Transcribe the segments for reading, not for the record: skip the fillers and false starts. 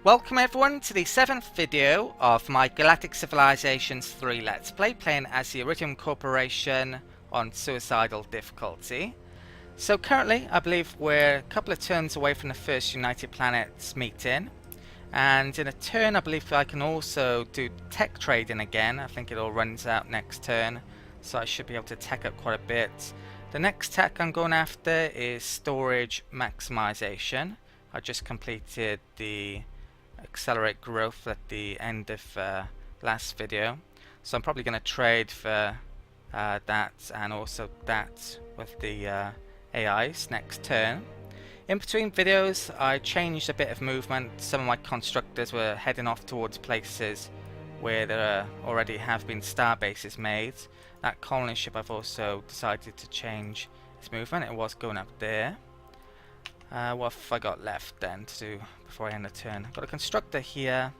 Welcome everyone to the 7th video of my Galactic Civilizations 3 Let's Play, playing as the Iridium Corporation on Suicidal difficulty. So currently, I believe we're a couple of turns away from the first United Planets meeting. And in a turn, I believe I can also do tech trading again. I think it all runs out next turn, so I should be able to tech up quite a bit. The next tech I'm going after is storage maximization. I just completed the accelerate growth at the end of last video, so I'm probably going to trade for that and also that with the AIs next turn. In between videos I changed a bit of movement. Some of my constructors were heading off towards places where there already have been star bases made. That colony ship I've also decided to change its movement. It was going up there. What have I got left then to do before I end the turn? I've got a constructor here.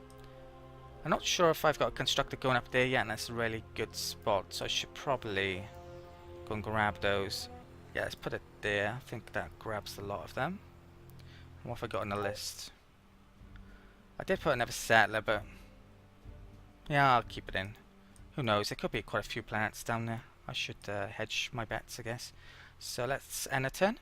I'm not sure if I've got a constructor going up there yet, and that's a really good spot, so I should probably go and grab those. Yeah, let's put it there. I think that grabs a lot of them. What have I got on the list? I did put another settler, but yeah, I'll keep it in. Who knows, there could be quite a few planets down there. I should hedge my bets, I guess. So let's end the turn.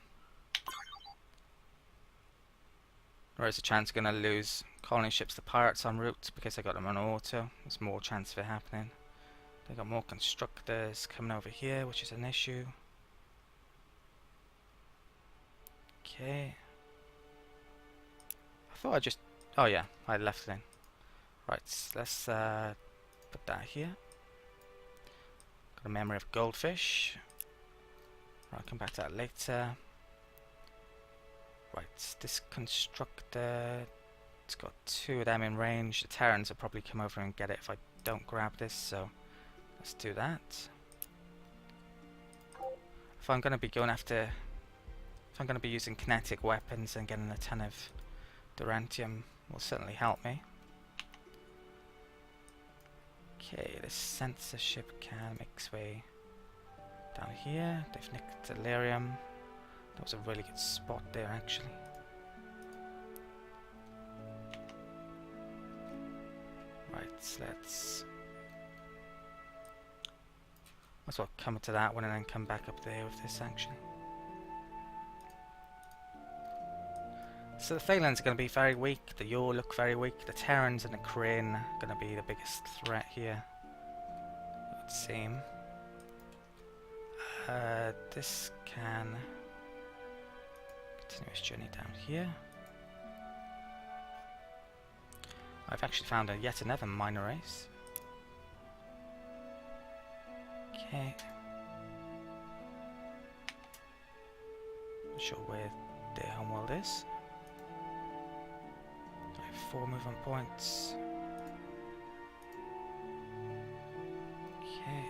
There is a chance I'm going to lose colony ships to pirates en route because I got them on auto. There's more chance of it happening. They got more constructors coming over here, which is an issue. Okay. I thought I just... oh yeah, I left it in. Right, let's put that here. Got a memory of goldfish. I'll come back to that later. Right, this constructor, it's got two of them in range. The Terrans will probably come over and get it if I don't grab this, so let's do that. If I'm going to be going after, if I'm going to be using kinetic weapons and getting a ton of Durantium, will certainly help me. Okay, this sensor ship can make its way down here. They've nicked delirium. That was a really good spot there, actually. Right, let's... might as well come to that one and then come back up there with this action. So the Phalans are going to be very weak, the Yor look very weak, the Terrans and the Kryn are going to be the biggest threat here, it would seem. This can... continuous journey down here. I've actually found yet another minor race. Okay. Not sure where their homeworld is. I have 4 movement points. Okay.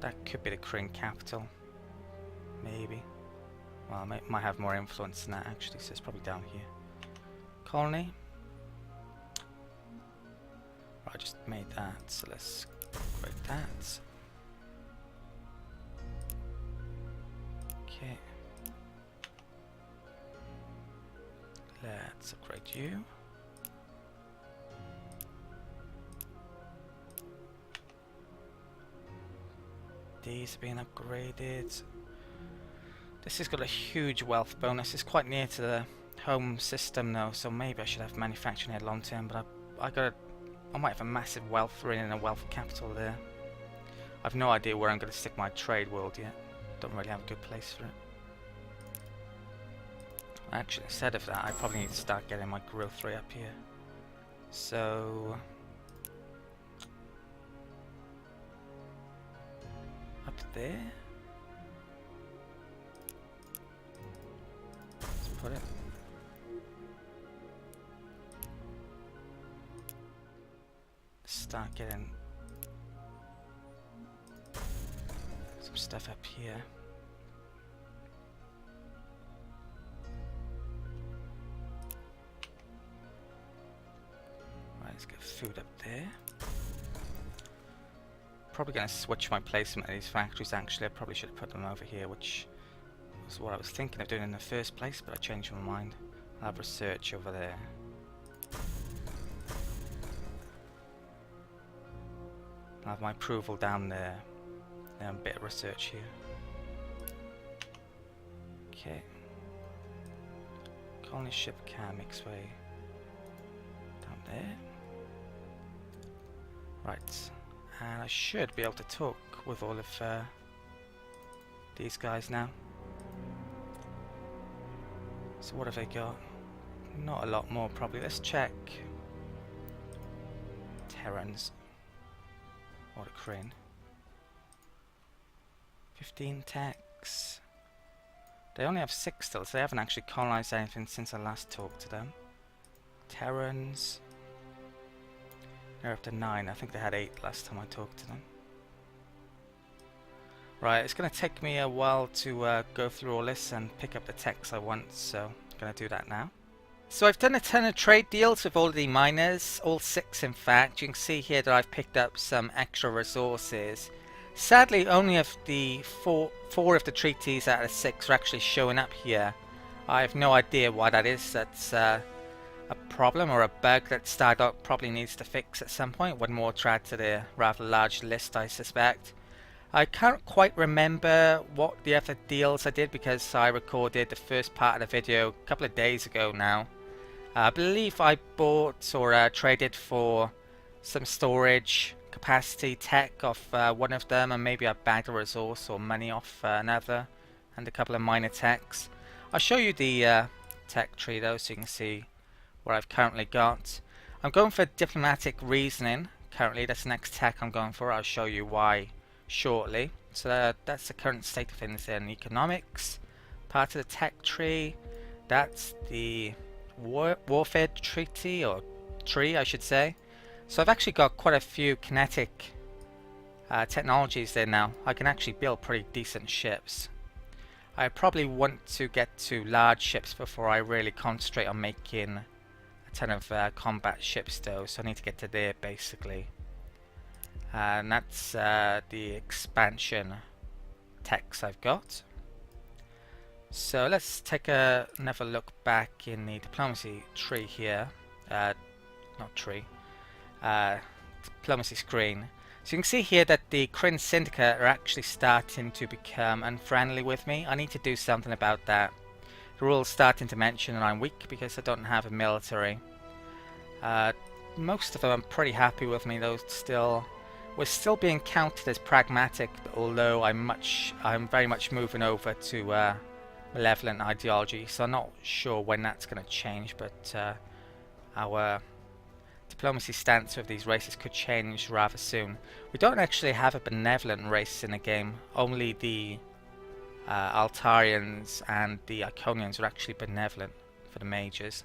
That could be the Kryn capital, maybe. Well, I might have more influence than that actually, so it's probably down here. Colony. Right, I just made that, so let's break that. Okay. Let's upgrade you. These are being upgraded. This has got a huge wealth bonus. It's quite near to the home system though, so maybe I should have manufacturing here long term, but I might have a massive wealth ring and a wealth capital there. I've no idea where I'm going to stick my trade world yet. Don't really have a good place for it. Actually, instead of that, I probably need to start getting my growth rate up here. So... up there. Let's put it. Start getting some stuff up here. Right, let's get food up there. probably going to switch my placement of these factories. Actually, I probably should have put them over here, which was what I was thinking of doing in the first place, but I changed my mind. I'll have research over there. I'll have my approval down there. And a bit of research here. Okay. Colony ship can make its way down there. Right. And I should be able to talk with all of these guys now. So what have they got? Not a lot more probably. Let's check Terrans. What a crane. 15 techs. They only have 6 still, so they haven't actually colonized anything since I last talked to them. Terrans. They're up to 9. I think they had 8 last time I talked to them. Right, it's going to take me a while to go through all this and pick up the techs I want, so I'm going to do that now. So I've done a ton of trade deals with all the miners, all 6 in fact. You can see here that I've picked up some extra resources. Sadly, only of the four of the treaties out of 6 are actually showing up here. I have no idea why that is. That's a problem or a bug that Stardock probably needs to fix at some point when more to add to the rather large list, I suspect. I can't quite remember what the other deals I did because I recorded the first part of the video a couple of days ago now. I believe I bought or traded for some storage capacity tech off one of them, and maybe I bagged a resource or money off another, and a couple of minor techs. I'll show you the tech tree though so you can see what I've currently got. I'm going for diplomatic reasoning currently. That's the next tech I'm going for. I'll show you why shortly. So that's the current state of things in economics. Part of the tech tree, that's the warfare treaty, or tree I should say. So I've actually got quite a few kinetic technologies there now. I can actually build pretty decent ships. I probably want to get to large ships before I really concentrate on making a ton of combat ships though, so I need to get to there basically. And that's the expansion techs I've got. So let's take another look back in the diplomacy tree here. Not tree. Diplomacy screen. So you can see here that the Kryn Syndicate are actually starting to become unfriendly with me. I need to do something about that. The rules starting to mention that I'm weak because I don't have a military. Most of them are pretty happy with me though still. We're still being counted as pragmatic, although I'm very much moving over to malevolent ideology, so I'm not sure when that's going to change, but our diplomacy stance with these races could change rather soon. We don't actually have a benevolent race in the game, only the Altarians and the Iconians are actually benevolent for the mages.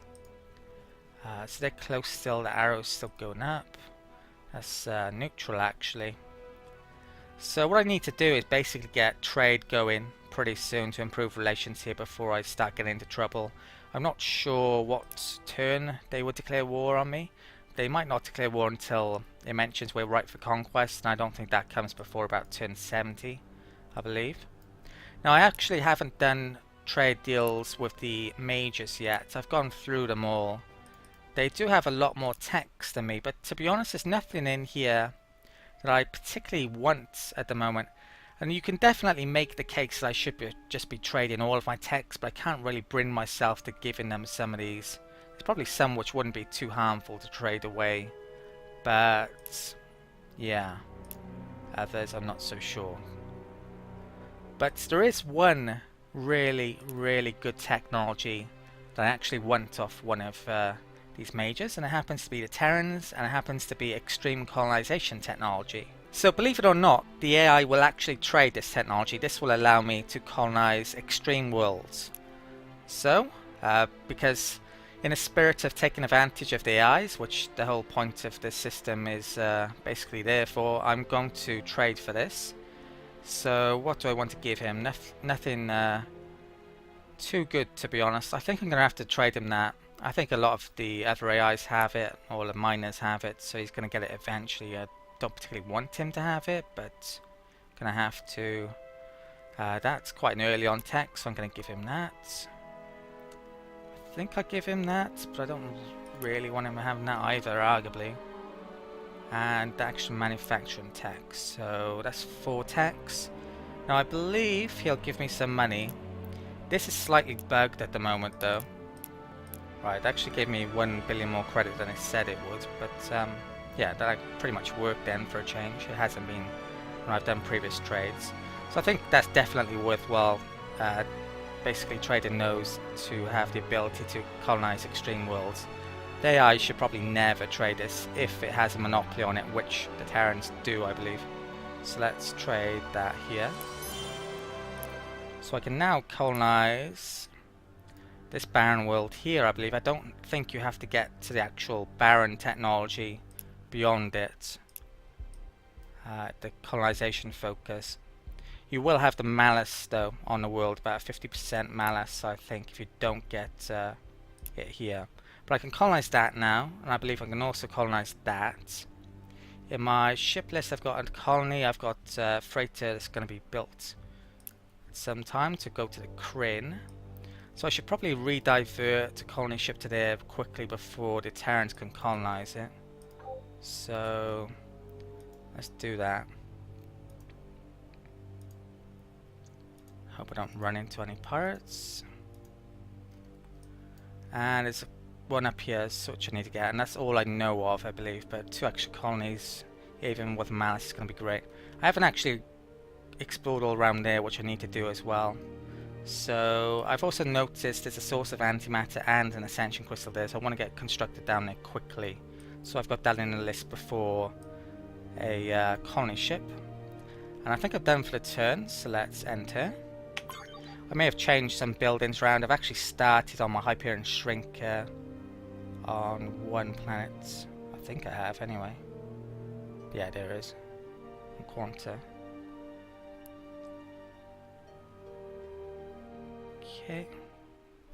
So they're close still, the arrow's still going up. That's neutral actually. So what I need to do is basically get trade going pretty soon to improve relations here before I start getting into trouble. I'm not sure what turn they would declare war on me. They might not declare war until it mentions we're ripe for conquest, and I don't think that comes before about turn 70, I believe. Now I actually haven't done trade deals with the mages yet. I've gone through them all. They do have a lot more text than me, but to be honest there's nothing in here that I particularly want at the moment. And you can definitely make the case that I should just be trading all of my text, but I can't really bring myself to giving them some of these. There's probably some which wouldn't be too harmful to trade away, but yeah, others I'm not so sure. But there is one really good technology that I actually want off one of these mages, and it happens to be the Terrans, and it happens to be extreme colonization technology. So believe it or not, the AI will actually trade this technology. This will allow me to colonize extreme worlds. So, because in a spirit of taking advantage of the AIs, which the whole point of this system is basically there for, I'm going to trade for this. So what do I want to give him? Nothing too good, to be honest. I think I'm going to have to trade him that. I think a lot of the other AIs have it, or the miners have it, so he's going to get it eventually. don't particularly want him to have it, but gonna have to. That's quite an early on tech, so I'm gonna give him that. I think I give him that, but I don't really want him to have that either, arguably. And the actual manufacturing tech, so that's 4 techs. Now I believe he'll give me some money. This is slightly bugged at the moment though. Right, it actually gave me 1 billion more credit than it said it would, but yeah, that pretty much worked then for a change. It hasn't been when I've done previous trades. So I think that's definitely worthwhile, basically trading those to have the ability to colonize extreme worlds. The AI should probably never trade this if it has a monopoly on it, which the Terrans do, I believe. So let's trade that here. So I can now colonize this barren world here, I believe. I don't think you have to get to the actual barren technology beyond it. The colonization focus. You will have the malice though on the world, about 50% malice I think, if you don't get it here. But I can colonize that now, and I believe I can also colonize that. In my ship list I've got a colony, I've got a freighter that's going to be built at some time to go to the Kryn. So I should probably re-divert a colony ship to there quickly before the Terrans can colonize it. So let's do that. Hope I don't run into any pirates. And there's one up here which I need to get, and that's all I know of, I believe. But 2 extra colonies, even with malice, is going to be great. I haven't actually explored all around there, which I need to do as well. So I've also noticed there's a source of antimatter and an ascension crystal there, so I want to get constructed down there quickly. So I've got that in the list before a colony ship. And I think I've done for the turn, so let's enter. I may have changed some buildings around. I've actually started on my Hyperion Shrinker on 1 planet. I think I have anyway. Yeah, there is. And Quanta. Okay.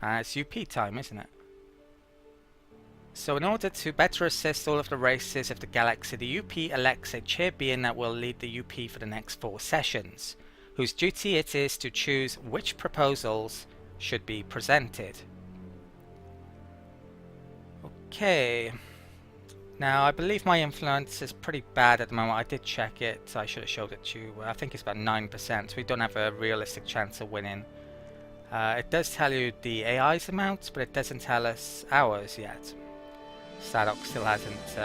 It's UP time, isn't it? So in order to better assist all of the races of the galaxy, the UP elects a chair being that will lead the UP for the next 4 sessions, whose duty it is to choose which proposals should be presented. Okay. Now I believe my influence is pretty bad at the moment. I did check it, I should have showed it to you. I think it's about 9%, so we don't have a realistic chance of winning. It does tell you the AI's amount, but it doesn't tell us ours yet. Sadok still hasn't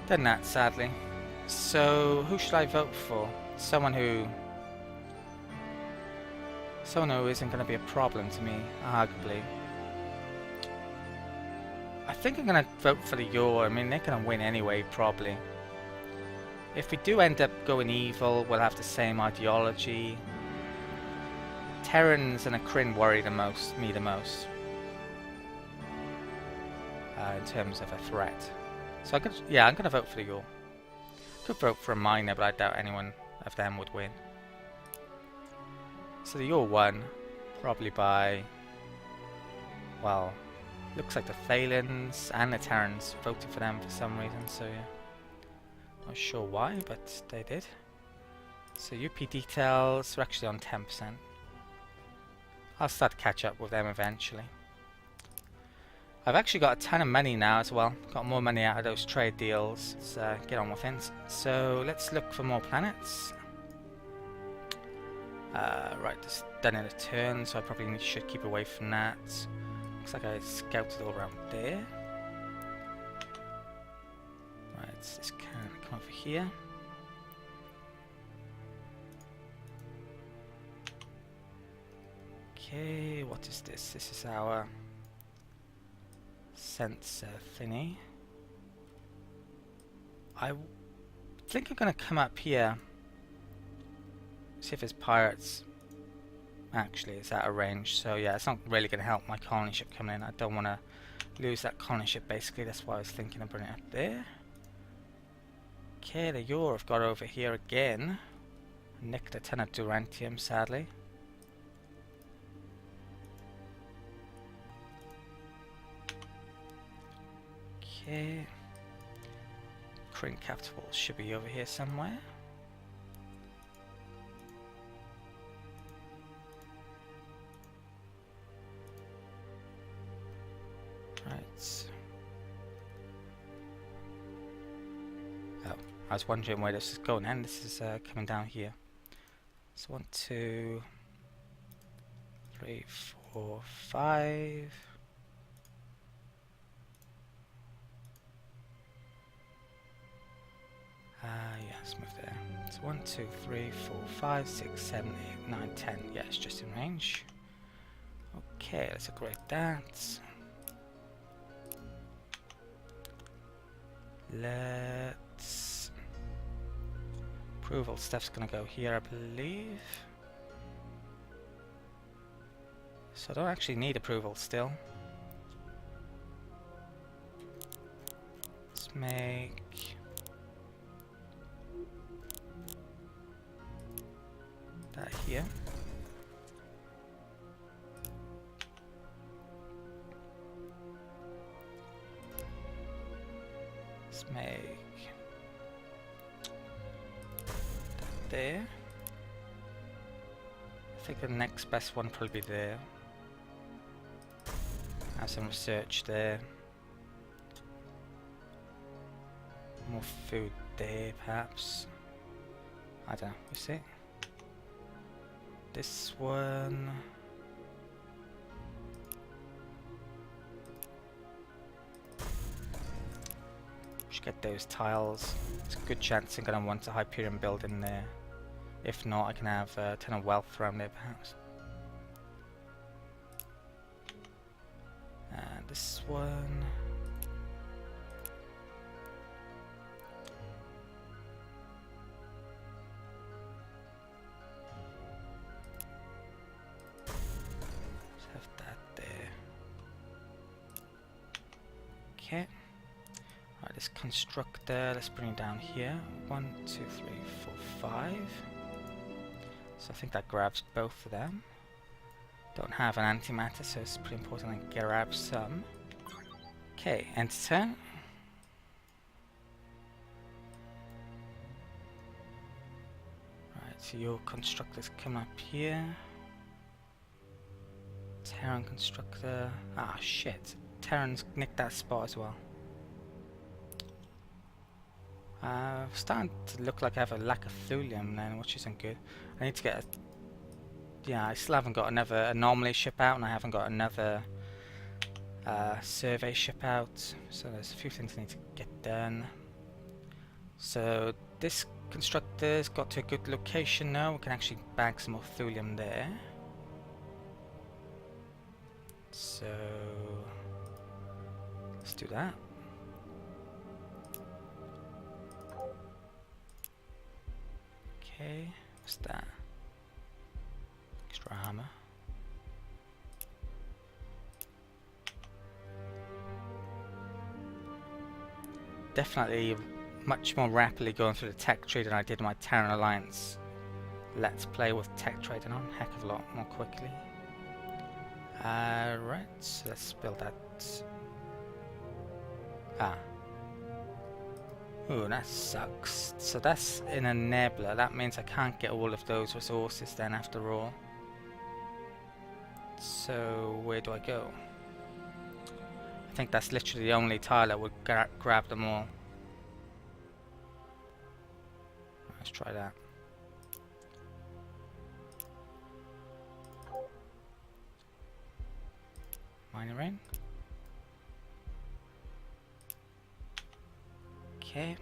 done that, sadly. So who should I vote for? Someone who isn't going to be a problem to me, arguably. I think I'm going to vote for the Yor. I mean, they're going to win anyway, probably. If we do end up going evil, we'll have the same ideology. Terrans and a Kryn worry me the most. In terms of a threat. So I'm going to vote for the Yor. Could vote for a Miner, but I doubt anyone of them would win. So the Yor won, probably by, well, looks like the Thalens and the Terrans voted for them for some reason, so yeah. Not sure why, but they did. So UP details are actually on 10%. I'll start to catch up with them eventually. I've actually got a ton of money now as well. Got more money out of those trade deals. Let's get on with things. So let's look for more planets. Right, just done in a turn, so I probably should keep away from that. Looks like I scouted all around there. Right, this can come over here. Okay, what is this? This is our sensor thingy. I think I'm going to come up here. See if there's pirates. Actually, it's out of range, so yeah, it's not really going to help my colony ship coming in. I don't want to lose that colony ship, basically. That's why I was thinking of bringing it up there. Okay, the Yor have got over here again. Nicked a ton of Durantium, sadly. Okay. crane capital should be over here somewhere. Right. Oh, I was wondering where this is going, and this is coming down here. So 1, 2, 3, 4, 5. Yeah, let's move there. So 1, 2, 3, 4, 5, 6, 7, 8, 9, 10. Yeah, it's just in range. Okay, let's upgrade that. Let's... Approval stuff's gonna go here, I believe. So I don't actually need approval still. Let's make... that here. Let's make that there. I think the next best one will probably be there. Have some research there. More food there, perhaps. I don't know. You see? This one. Should get those tiles. It's a good chance I'm gonna want a Hyperion building there. If not, I can have a ton of wealth around there, perhaps. And this one. Let's have that there. Okay. Alright, this constructor, let's bring it down here. 1, 2, 3, 4, 5. So I think that grabs both of them. Don't have an antimatter, so it's pretty important I grab some. Okay, end turn. Right, so your constructors come up here. Terran constructor. Ah, shit. Terran's nicked that spot as well. Starting to look like I have a lack of thulium then, which isn't good. I need to get a... Yeah, I still haven't got another anomaly ship out, and I haven't got another survey ship out. So there's a few things I need to get done. So this constructor's got to a good location now. We can actually bag some more thulium there. So let's do that. Okay, what's that? Extra hammer. Definitely much more rapidly going through the tech tree than I did my Terran Alliance Let's Play with tech trading on. Heck of a lot more quickly. Right, so let's build that. Ah. Ooh, that sucks. So that's in a nebula. That means I can't get all of those resources then after all. So where do I go? I think that's literally the only tile that would grab them all. Let's try that. Mining ring. Okay.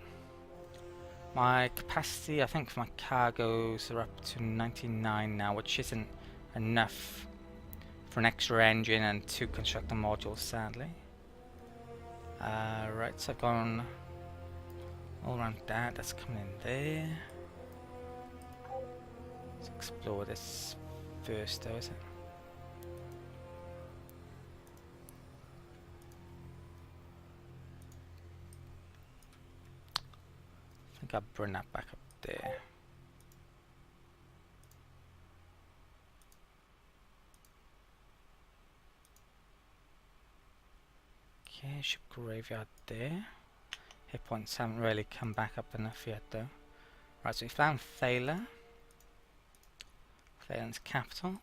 My capacity, I think for my cargoes are up to 99 now, which isn't enough for an extra engine and 2 constructor modules, sadly. Right, so I've gone all around that. That's coming in there. Let's explore this first, though, is it? I think I'll bring that back up there. Okay, ship graveyard there. Hit points haven't really come back up enough yet though. Right, so we found Thaler. Thailand's capital.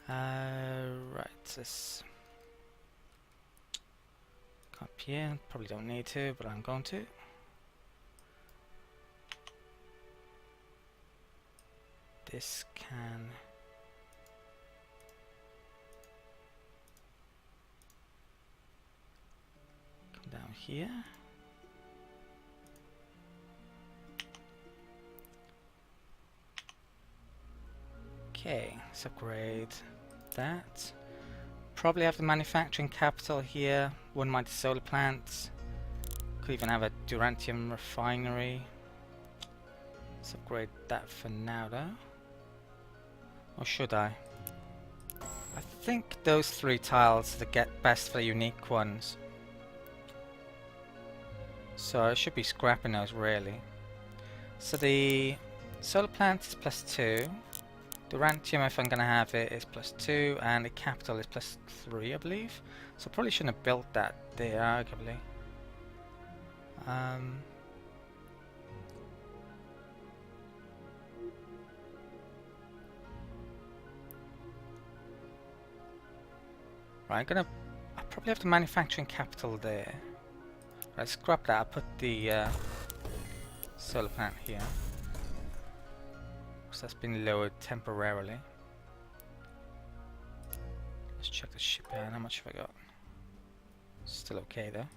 Right, this up here. Probably don't need to, but I'm going to. This can come down here. Okay, let's upgrade that. Probably have the manufacturing capital here. Wouldn't mind the solar plants. Could even have a Durantium refinery. Let's upgrade that for now though. Or should I? I think those 3 tiles are the best for the unique ones. So I should be scrapping those really. So the solar plant is +2. Durantium, if I'm going to have it, is +2, and the capital is +3, I believe. So I probably shouldn't have built that there, arguably. Right, I'll probably have the manufacturing capital there. Right, scrap that. I'll put the solar plant here. So that's been lowered temporarily. Let's check the ship out. How much have I got? Still okay though.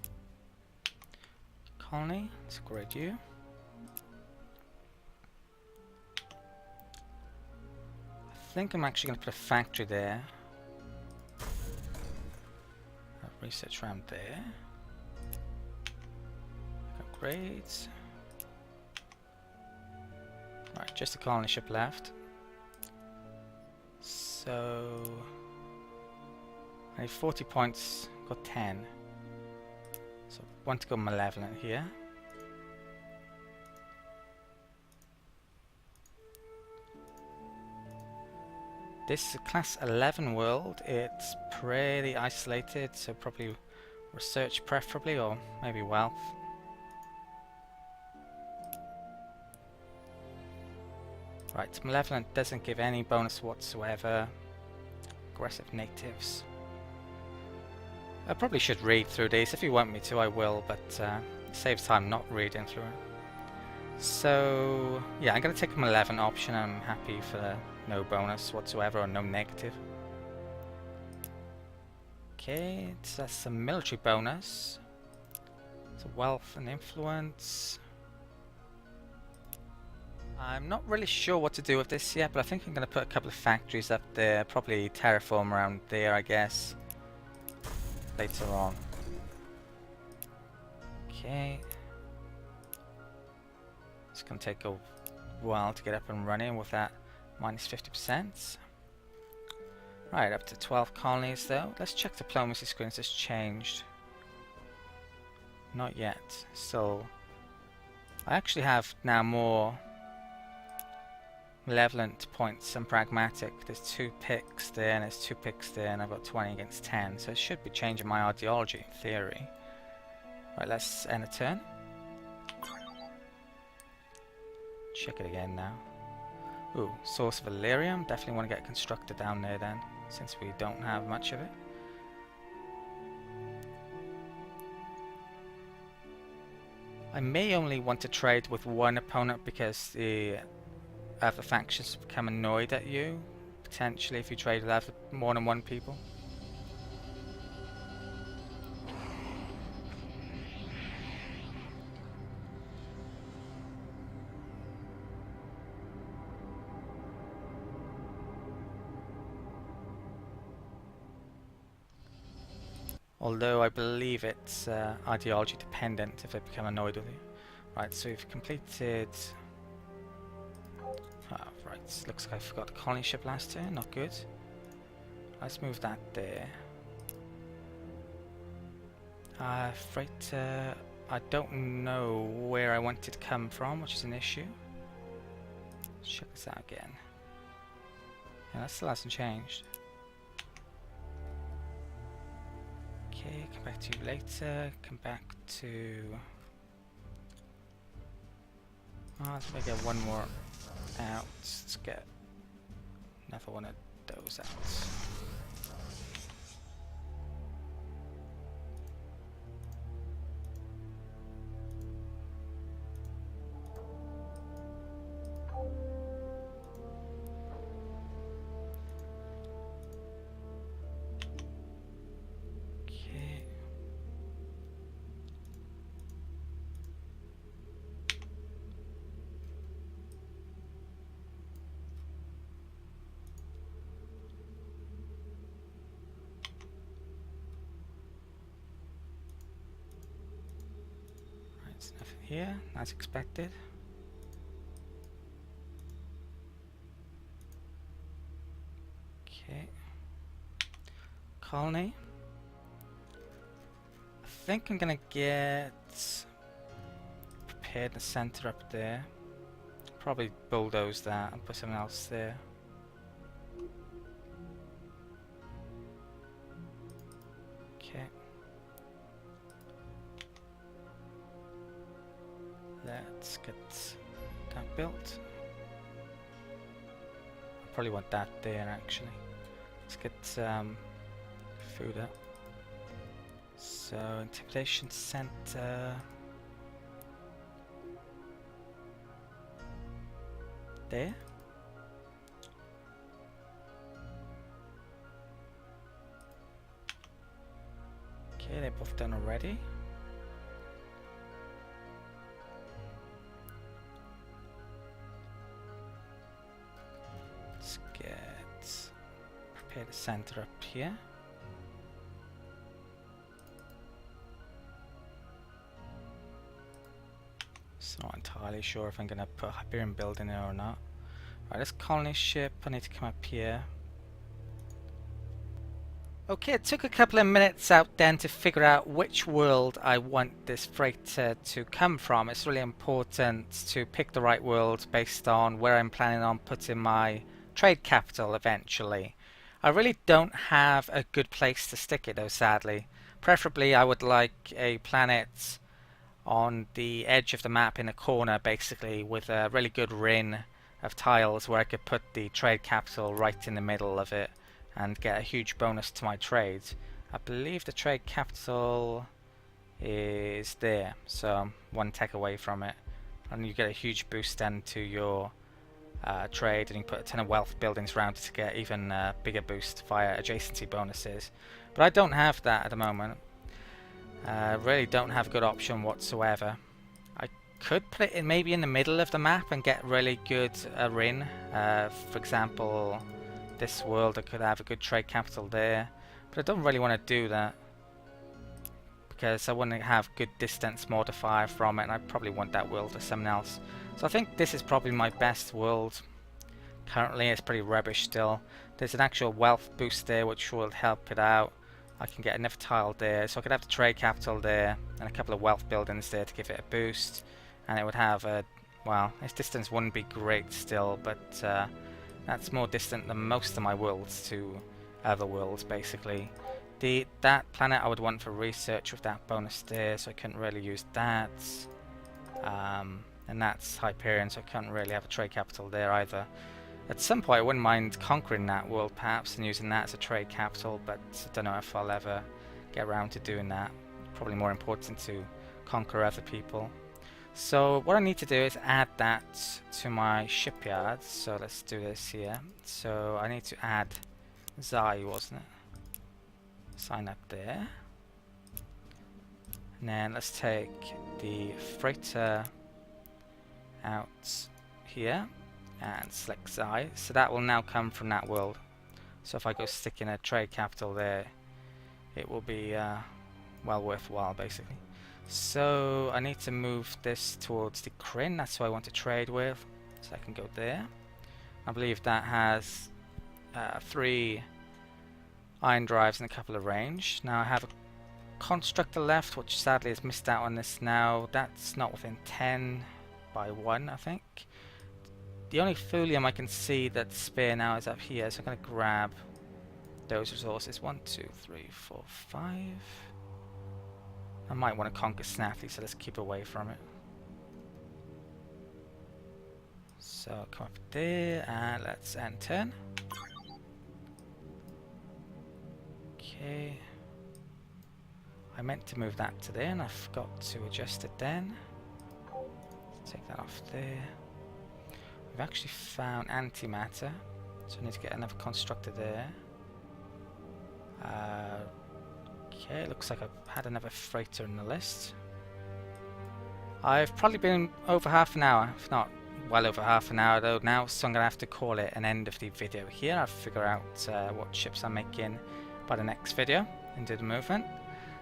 Colony, let's upgrade you. I think I'm actually going to put a factory there. Research around there. Upgrades. Right, just a colony ship left. So I need 40 points, got 10. So I want to go malevolent here. This is a class 11 world. It's pretty isolated, so probably research preferably, or maybe wealth. Right, malevolent doesn't give any bonus whatsoever. Aggressive natives. I probably should read through these. If you want me to, I will, but it saves time not reading through it. So yeah, I'm going to take the malevolent option. I'm happy for no bonus whatsoever, or no negative. Okay, so that's some military bonus. So wealth and influence. I'm not really sure what to do with this yet, but I think I'm going to put a couple of factories up there, probably terraform around there, I guess, later on. Okay. It's going to take a while to get up and running with that minus 50%. Right, up to 12 colonies though. Let's check diplomacy screens. It's changed. Not yet. So I actually have now more malevolent points than pragmatic. There's 2 picks there and there's 2 picks there, and I've got 20 against 10. So it should be changing my ideology in theory. Right, let's end a turn. Check it again now. Ooh, source of Iridium. Definitely want to get constructed down there then, since we don't have much of it. I may only want to trade with one opponent because the other factions become annoyed at you, potentially, if you trade with more than one people. Although I believe it's ideology dependent if they become annoyed with you. Right, so we've completed... right, looks like I forgot the colony ship last turn, not good. Let's move that there. Freighter, I don't know where I want it to come from, which is an issue. Let's check this out again. Yeah, that still hasn't changed. Okay, come back to you later. Come back to... Oh, let's get one more out. Let's get another one of those out. There's nothing here, as expected. Okay. Colony. I think I'm gonna get prepared the center up there. Probably bulldoze that and put something else there. Okay. Let's get that built. I probably want that there actually. Let's get food up. So intimidation center there. Okay, they're both done already. Let's prepare the center up here. So not entirely sure if I'm gonna put a Hyperion building there or not. Right, this colony ship, I need to come up here. Okay, it took a couple of minutes out then to figure out which world I want this freighter to come from. It's really important to pick the right world based on where I'm planning on putting my trade capital eventually. I really don't have a good place to stick it though, sadly. Preferably I would like a planet on the edge of the map in a corner basically with a really good ring of tiles where I could put the trade capital right in the middle of it and get a huge bonus to my trades. I believe the trade capital is there, so one tech away from it, and you get a huge boost then to your trade, and you can put a ton of wealth buildings around it to get even bigger boost via adjacency bonuses. But I don't have that at the moment. Really don't have a good option whatsoever. I could put it in maybe in the middle of the map and get really good rin. For example, this world I could have a good trade capital there, but I don't really want to do that because I want to have good distance modifier from it, and I probably want that world or something else. So I think this is probably my best world. Currently it's pretty rubbish still. There's an actual wealth boost there which will help it out. I can get another tile there, so I could have the trade capital there and a couple of wealth buildings there to give it a boost, and it would have a, well, its distance wouldn't be great still, but that's more distant than most of my worlds to other worlds basically. That planet I would want for research with that bonus there, so I couldn't really use that. And that's Hyperion, so I can't really have a trade capital there either. At some point I wouldn't mind conquering that world perhaps and using that as a trade capital, but I don't know if I'll ever get around to doing that. Probably more important to conquer other people. So what I need to do is add that to my shipyard. So let's do this here. So I need to add Zai, wasn't it? Sign up there. And then let's take the freighter out here and select Zai. So that will now come from that world. So if I go stick in a trade capital there, it will be well worthwhile basically. So I need to move this towards the Kryn, that's who I want to trade with, so I can go there. I believe that has 3 iron drives and a couple of range. Now I have a constructor left, which sadly has missed out on this now. That's not within 10 by 1, I think. The only thulium I can see that's spare now is up here, so I'm going to grab those resources. 1, 2, 3, 4, 5. I might want to conquer Snathly, so let's keep away from it. So come up there and let's end turn. Okay. I meant to move that to there and I forgot to adjust it then. Let's take that off there. We've actually found antimatter, so I need to get another constructor there. Okay, looks like I've had another freighter in the list. I've probably been over half an hour, if not well over half an hour though now, so I'm going to have to call it an end of the video here. I'll figure out what ships I'm making by the next video and do the movement.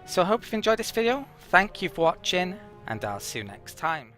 So I hope you've enjoyed this video, thank you for watching, and I'll see you next time.